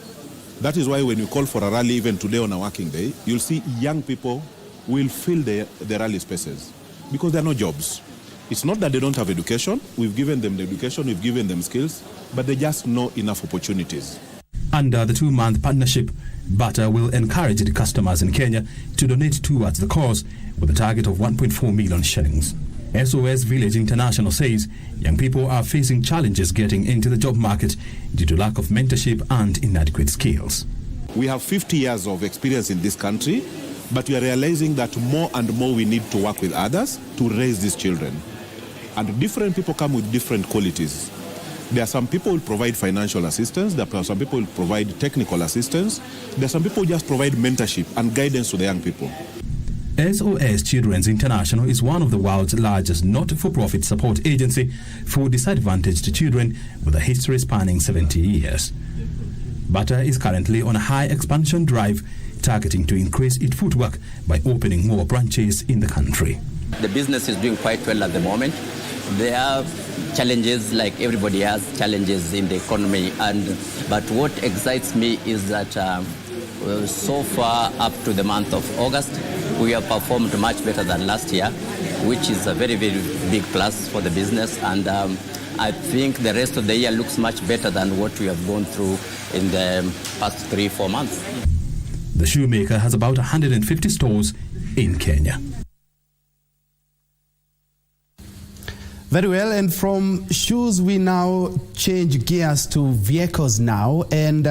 That is why when you call for a rally, even today on a working day, you'll see young people will fill the rally spaces because there are no jobs. It's not that they don't have education. We've given them the education, we've given them skills, but they just know enough opportunities. Under the 2-month partnership, Bata will encourage the customers in Kenya to donate towards the cause with a target of 1.4 million shillings. SOS Village International says young people are facing challenges getting into the job market due to lack of mentorship and inadequate skills. We have 50 years of experience in this country, but we are realizing that more and more we need to work with others to raise these children. And different people come with different qualities. There are some people who provide financial assistance, there are some people who provide technical assistance, there are some people who just provide mentorship and guidance to the young people. SOS Children's International is one of the world's largest not-for-profit support agency for disadvantaged children with a history spanning 70 years. Bata is currently on a high expansion drive, targeting to increase its footwork by opening more branches in the country. The business is doing quite well at the moment. There are challenges, like everybody has challenges in the economy, but what excites me is that so far up to the month of August, we have performed much better than last year, which is a very, very big plus for the business. And I think the rest of the year looks much better than what we have gone through in the past 3-4 months. The shoemaker has about 150 stores in Kenya. Very well, and from shoes we now change gears to vehicles now. And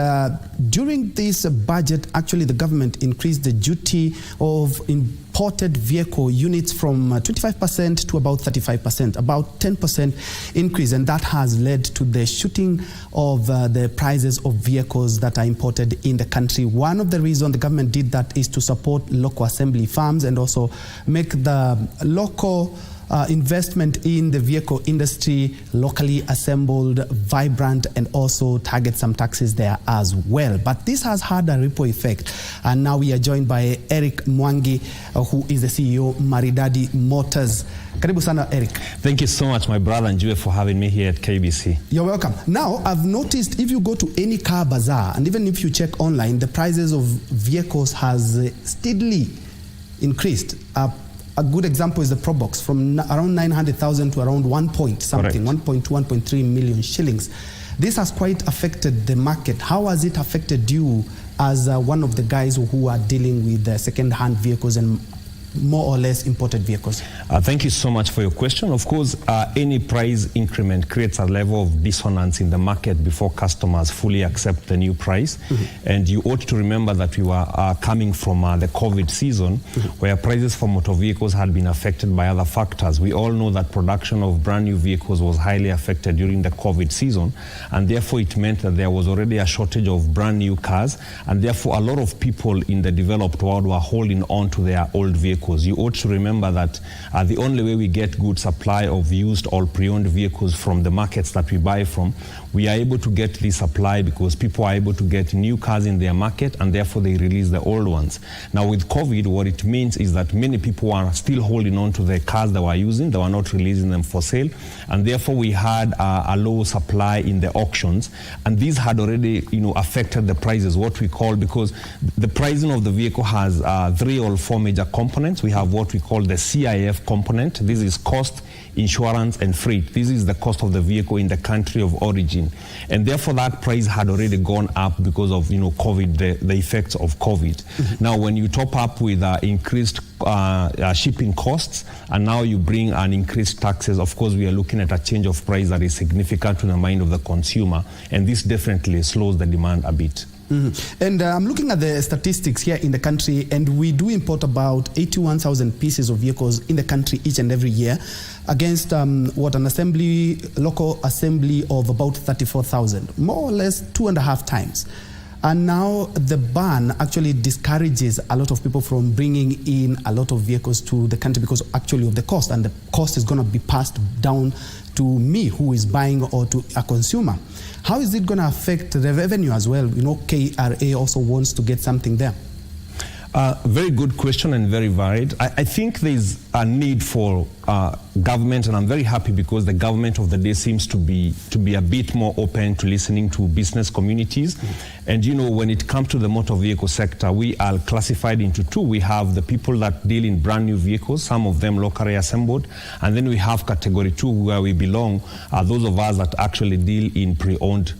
during this budget, actually the government increased the duty of imported vehicle units from 25% to about 35%, about 10% increase, and that has led to the shooting of the prices of vehicles that are imported in the country. One of the reasons the government did that is to support local assembly farms and also make the local investment in the vehicle industry locally assembled, vibrant, and also target some taxes there as well. But this has had a ripple effect. And now we are joined by Eric Mwangi, who is the CEO Maridadi Motors. Karibu sana, Eric. Thank you so much, my brother Njue, for having me here at KBC. You're welcome. Now, I've noticed if you go to any car bazaar, and even if you check online, the prices of vehicles has steadily increased. A good example is the Probox, from around 900,000 to around 1.3 million shillings. This has quite affected the market. How has it affected you as one of the guys who are dealing with second-hand vehicles and more or less imported vehicles? Thank you so much for your question. Of course, any price increment creates a level of dissonance in the market before customers fully accept the new price. And you ought to remember that we were coming from the COVID season, where prices for motor vehicles had been affected by other factors. We all know that production of brand new vehicles was highly affected during the COVID season, and therefore it meant that there was already a shortage of brand new cars, and therefore a lot of people in the developed world were holding on to their old vehicles. You ought to remember that the only way we get good supply of used or pre-owned vehicles from the markets that we buy from, we are able to get this supply because people are able to get new cars in their market, and therefore they release the old ones. Now with COVID, what it means is that many people are still holding on to the cars they were using, they were not releasing them for sale, and therefore we had a low supply in the auctions, and these had already affected the prices, what we call, because the pricing of the vehicle has 3 or 4 major components. We have what we call the CIF component. This is cost, insurance, and freight. This is the cost of the vehicle in the country of origin. And therefore that price had already gone up because of COVID, the effects of COVID. Now when you top up with increased shipping costs, and now you bring an increased taxes, of course we are looking at a change of price that is significant to the mind of the consumer, and this definitely slows the demand a bit. And I'm looking at the statistics here in the country, and we do import about 81,000 pieces of vehicles in the country each and every year, against an local assembly of about 34,000, more or less 2.5 times. And now the ban actually discourages a lot of people from bringing in a lot of vehicles to the country because actually of the cost, and the cost is going to be passed down to me who is buying or to a consumer. How is it going to affect the revenue as well? You know, KRA also wants to get something there. Very good question and very varied. I think there's a need for government, and I'm very happy because the government of the day seems to be a bit more open to listening to business communities. And you know, when it comes to the motor vehicle sector, we are classified into two. We have the people that deal in brand new vehicles, some of them locally assembled, and then we have category 2 where we belong, those of us that actually deal in pre-owned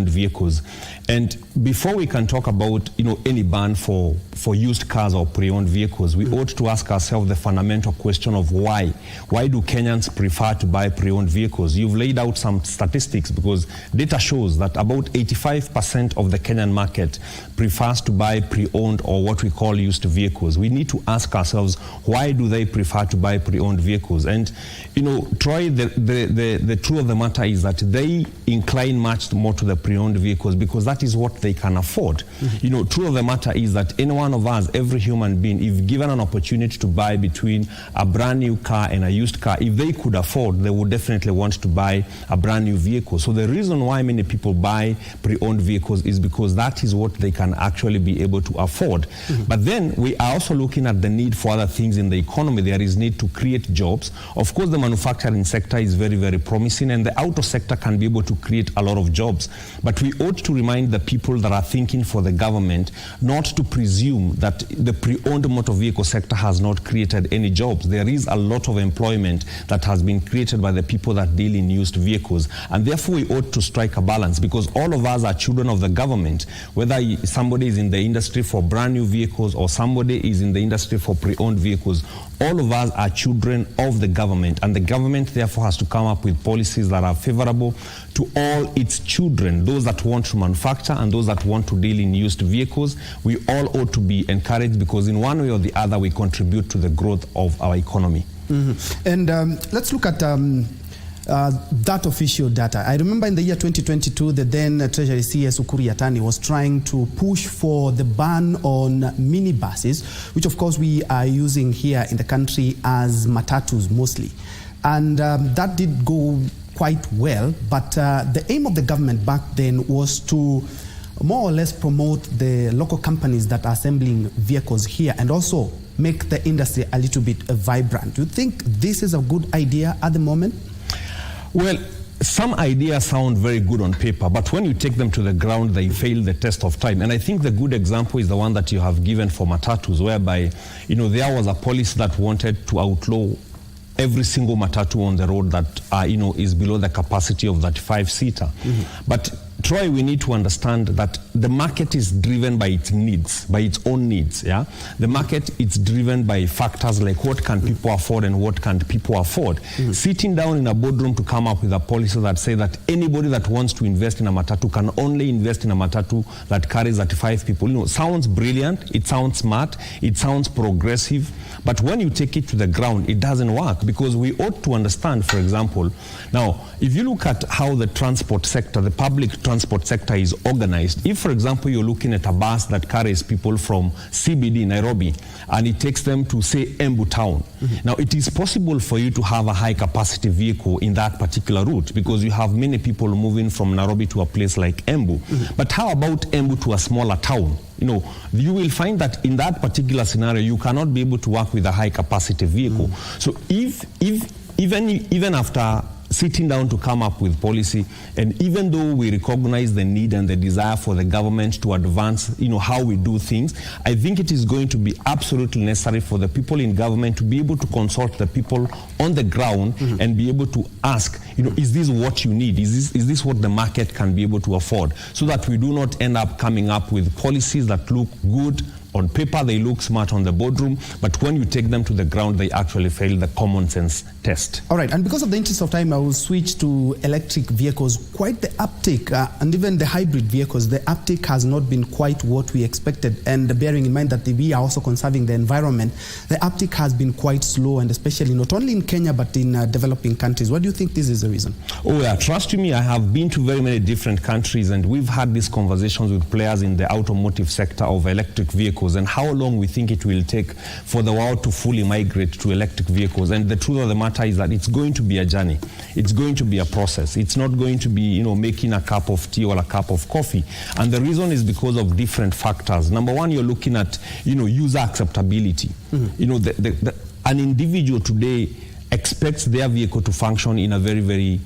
vehicles. And before we can talk about, you know, any ban for used cars or pre-owned vehicles, we ought to ask ourselves the fundamental question of why. Why do Kenyans prefer to buy pre-owned vehicles? You've laid out some statistics because data shows that about 85% of the Kenyan market prefers to buy pre-owned or what we call used vehicles. We need to ask ourselves, why do they prefer to buy pre-owned vehicles? And, you know, Troy, the truth of the matter is that they incline much more to the pre-owned vehicles because that is what they can afford. You know, truth of the matter is that any one of us, every human being, if given an opportunity to buy between a brand new car and a used car, if they could afford, they would definitely want to buy a brand new vehicle. So the reason why many people buy pre-owned vehicles is because that is what they can actually be able to afford. But then we are also looking at the need for other things in the economy. There is need to create jobs. Of course, the manufacturing sector is very, very promising, and the auto sector can be able to create a lot of jobs. But we ought to remind the people that are thinking for the government not to presume that the pre-owned motor vehicle sector has not created any jobs. There is a lot of employment that has been created by the people that deal in used vehicles, and therefore we ought to strike a balance because all of us are children of the government. Whether somebody is in the industry for brand new vehicles or somebody is in the industry for pre-owned vehicles, all of us are children of the government, and the government therefore has to come up with policies that are favorable to all its children, those that want to manufacture and those that want to deal in used vehicles. We all ought to be encouraged because in one way or the other we contribute to the growth of our economy. And let's look at that official data. I remember in the year 2022, the then Treasury CS Ukuri Yatani was trying to push for the ban on minibuses, which of course we are using here in the country as matatus mostly. And that did go quite well, but the aim of the government back then was to more or less promote the local companies that are assembling vehicles here and also make the industry a little bit vibrant. Do you think this is a good idea at the moment? Well, some ideas sound very good on paper, but when you take them to the ground, they fail the test of time. And I think the good example is the one that you have given for matatus, whereby, you know, there was a policy that wanted to outlaw every single matatu on the road that, you know, is below the capacity of that 5-seater. But Troy, we need to understand that the market is driven by its needs, by its own needs. Yeah, the market is driven by factors like what can people afford and what can't people afford. Sitting down in a boardroom to come up with a policy that says that anybody that wants to invest in a matatu can only invest in a matatu that carries 35 people, you know, sounds brilliant, it sounds smart, it sounds progressive, but when you take it to the ground, it doesn't work because we ought to understand, for example, now, if you look at how the transport sector, the public transport sector is organized, if, for example, you're looking at a bus that carries people from CBD, Nairobi, and it takes them to, say, Embu town. Now, it is possible for you to have a high-capacity vehicle in that particular route because you have many people moving from Nairobi to a place like Embu. But how about Embu to a smaller town? You know, you will find that in that particular scenario, you cannot be able to work with a high-capacity vehicle. So even after sitting down to come up with policy, and even though we recognize the need and the desire for the government to advance, you know, how we do things, I think it is going to be absolutely necessary for the people in government to be able to consult the people on the ground and be able to ask, you know, is this what you need? Is this what the market can be able to afford? So that we do not end up coming up with policies that look good on paper, they look smart on the boardroom, but when you take them to the ground, they actually fail the common sense test. All right, and because of the interest of time, I will switch to electric vehicles. Quite the uptake, and even the hybrid vehicles, the uptake has not been quite what we expected. And bearing in mind that we are also conserving the environment, the uptake has been quite slow, and especially not only in Kenya, but in developing countries. What do you think this is the reason? Oh yeah, trust me, I have been to very many different countries, and we've had these conversations with players in the automotive sector of electric vehicles. vehicles and how long we think it will take for the world to fully migrate to electric vehicles. And the truth of the matter is that it's going to be a journey. It's going to be a process. It's not going to be, making a cup of tea or a cup of coffee. And the reason is because of different factors. Number one, you're looking at, user acceptability. An individual today expects their vehicle to function in a very, very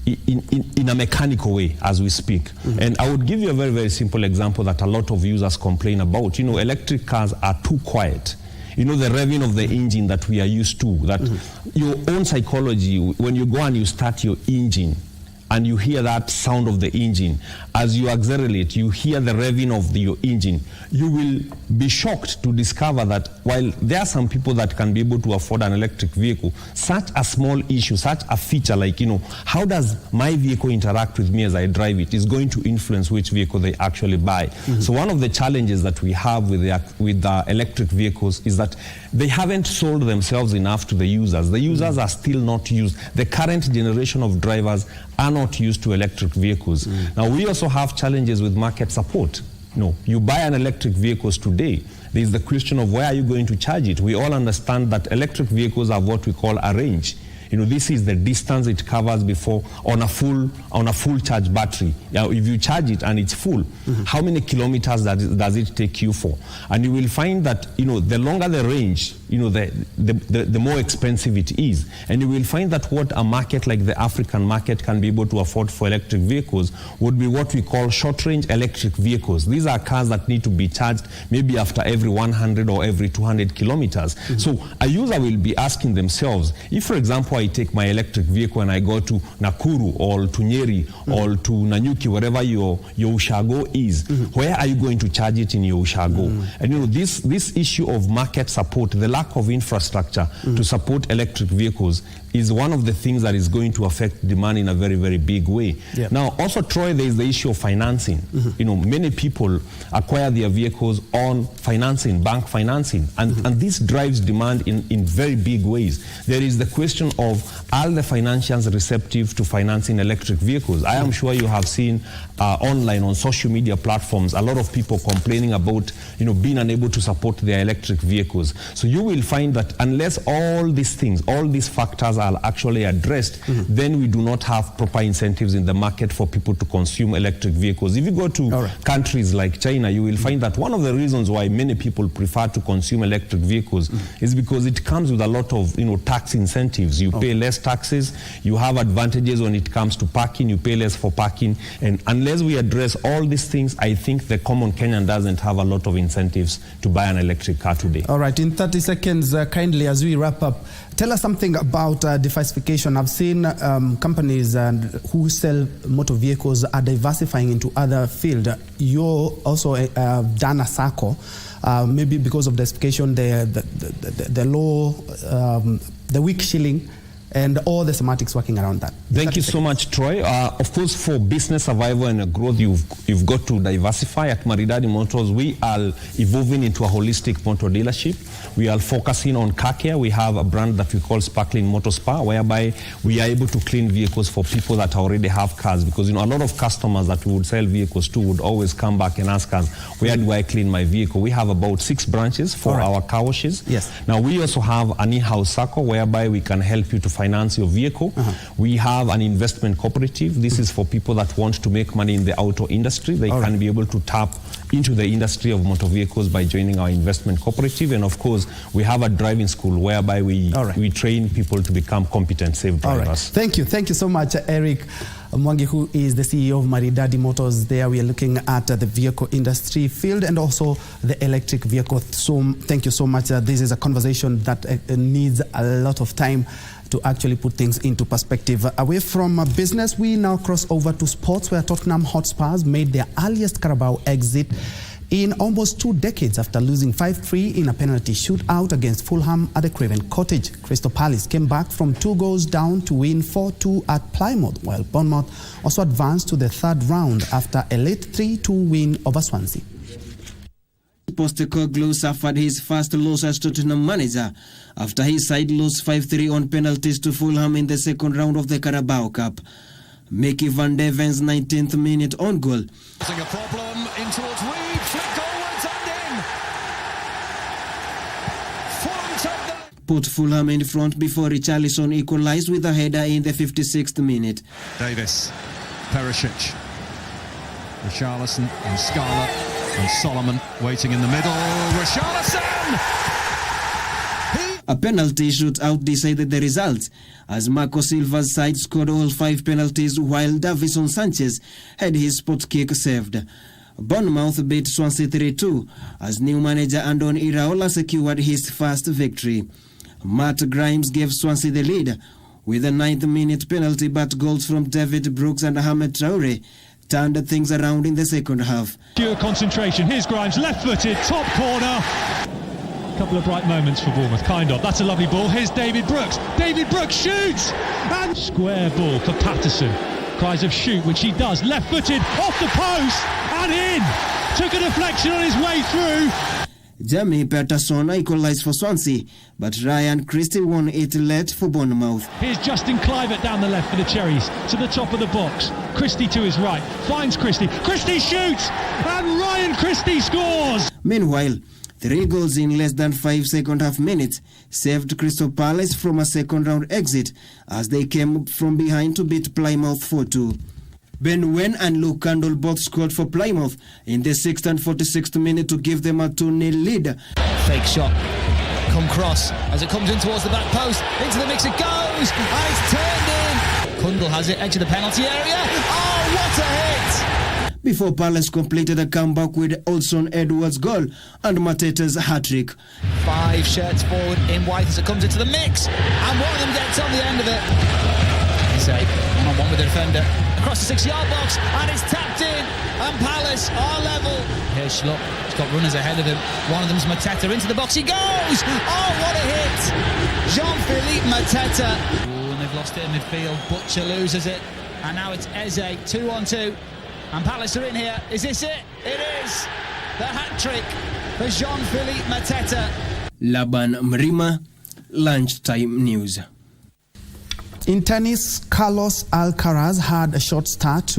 in a mechanical way as we speak. And I would give you a very, very simple example that a lot of users complain about. Electric cars are too quiet. The revving of the engine that we are used to, that your own psychology, when you go and you start your engine and you hear that sound of the engine, as you accelerate, you hear the revving of your engine, you will be shocked to discover that while there are some people that can be able to afford an electric vehicle, such a small issue, such a feature like, how does my vehicle interact with me as I drive it is going to influence which vehicle they actually buy. So one of the challenges that we have with the electric vehicles is that they haven't sold themselves enough to the users. The users are still not used. The current generation of drivers are not used to electric vehicles. Now, we also have challenges with market support. You buy an electric vehicle today, there's the question of where are you going to charge it? We all understand that electric vehicles have what we call a range. This is the distance it covers before on a full charge battery. If you charge it and it's full, how many kilometers does it take you for? And you will find that the longer the range, the more expensive it is. And you will find that what a market like the African market can be able to afford for electric vehicles would be what we call short-range electric vehicles. These are cars that need to be charged maybe after every 100 or every 200 kilometers. So a user will be asking themselves, if, for example, I take my electric vehicle and I go to Nakuru or to Nyeri or to Nanyuki, wherever your Ushago is, where are you going to charge it in your Ushago? And this issue of market support, the lack of infrastructure to support electric vehicles is one of the things that is going to affect demand in a very, very big way. Now, also, Troy, there is the issue of financing. Many people acquire their vehicles on financing, bank financing, and this drives demand in very big ways. There is the question of, are the financiers receptive to financing electric vehicles? I am sure you have seen online on social media platforms a lot of people complaining about being unable to support their electric vehicles. So you will find that unless all these things, all these factors are actually addressed, then we do not have proper incentives in the market for people to consume electric vehicles. If you go to countries like China, you will find that one of the reasons why many people prefer to consume electric vehicles is because it comes with a lot of tax incentives. You pay less taxes, you have advantages when it comes to parking, you pay less for parking, and unless we address all these things, I think the common Kenyan doesn't have a lot of incentives to buy an electric car today. All right, in 30 seconds, kindly, as we wrap up, tell us something about diversification. I've seen companies who sell motor vehicles are diversifying into other fields. You're also done a circle, maybe because of diversification, the low, the weak shilling, and all the semantics working around that. Thank you so much, Troy. Of course, for business survival and growth, you've got to diversify. At Maridadi Motors, we are evolving into a holistic motor dealership. We are focusing on car care. We have a brand that we call Sparkling Motor Spa, whereby we are able to clean vehicles for people that already have cars. Because a lot of customers that we would sell vehicles to would always come back and ask us, where do I clean my vehicle? We have about 6 branches for our car washes. Yes. Now, we also have an in-house circle whereby we can help you to finance your vehicle. We have an investment cooperative. This is for people that want to make money in the auto industry. They can be able to tap into the industry of motor vehicles by joining our investment cooperative. And of course, we have a driving school whereby we train people to become competent, safe drivers. Thank you so much, Eric Mwangi, who is the CEO of Maridadi Motors. There we are looking at the vehicle industry field and also the electric vehicle. So thank you so much. This is a conversation that needs a lot of time to actually put things into perspective. Away from business, we now cross over to sports, where Tottenham Hotspurs made their earliest Carabao exit in almost 2 decades after losing 5-3 in a penalty shootout against Fulham at the Craven Cottage. Crystal Palace came back from 2 goals down to win 4-2 at Plymouth, while Bournemouth also advanced to the 3rd round after a late 3-2 win over Swansea. Postecoglou suffered his first loss as Tottenham manager after his side lost 5-3 on penalties to Fulham in the 2nd round of the Carabao Cup. Mickey Van de Ven's 19th minute on goal. A problem in towards Reed, flick goalwards and in. put Fulham in front before Richarlison equalized with a header in the 56th minute. Davis, Perisic, Richarlison and Scarlett and Solomon waiting in the middle. Richarlison! A penalty shootout decided the result, as Marco Silva's side scored all 5 penalties while Davison Sanchez had his spot kick saved. Bournemouth beat Swansea 3-2 as new manager Andon Iraola secured his first victory. Matt Grimes gave Swansea the lead with a 9th minute penalty, but goals from David Brooks and Ahmed Traore turned things around in the second half. Pure concentration. Here's Grimes, left-footed, top corner. Couple of bright moments for Bournemouth, kind of. That's a lovely ball. Here's David Brooks. David Brooks shoots! And square ball for Patterson. Cries of shoot, which he does. Left-footed, off the post, and in! Took a deflection on his way through. Jamie Patterson equalised for Swansea, but Ryan Christie won it late for Bournemouth. Here's Justin Clivett down the left for the Cherries, to the top of the box. Christie to his right, finds Christie. Christie shoots, and Ryan Christie scores! Meanwhile, 3 goals in less than 5 second-half minutes saved Crystal Palace from a second-round exit as they came from behind to beat Plymouth 4-2. Ben Wen and Luke Candle both scored for Plymouth in the 6th and 46th minute to give them a 2-0 lead. Fake shot, come cross as it comes in towards the back post. Into the mix it goes, and it's turned in. Cundle has it, edge of the penalty area. Oh, what a hit! Before Palace completed a comeback with Olson Edwards' goal and Mateta's hat-trick. 5 shirts forward in white as it comes into the mix, and one of them gets on the end of it. It's a one-on-one with the defender across the 6-yard box, and it's tapped in, and Palace are level. Here's Schlupp, he's got runners ahead of him. One of them's Mateta, into the box he goes! Oh, what a hit! Jean-Philippe Mateta. Ooh, and they've lost it in midfield. Butcher loses it, and now it's Eze, 2-on-2. And Palace are in here. Is this it? It is! The hat-trick for Jean-Philippe Mateta. Laban Mrima, Lunchtime News. In tennis, Carlos Alcaraz had a short start to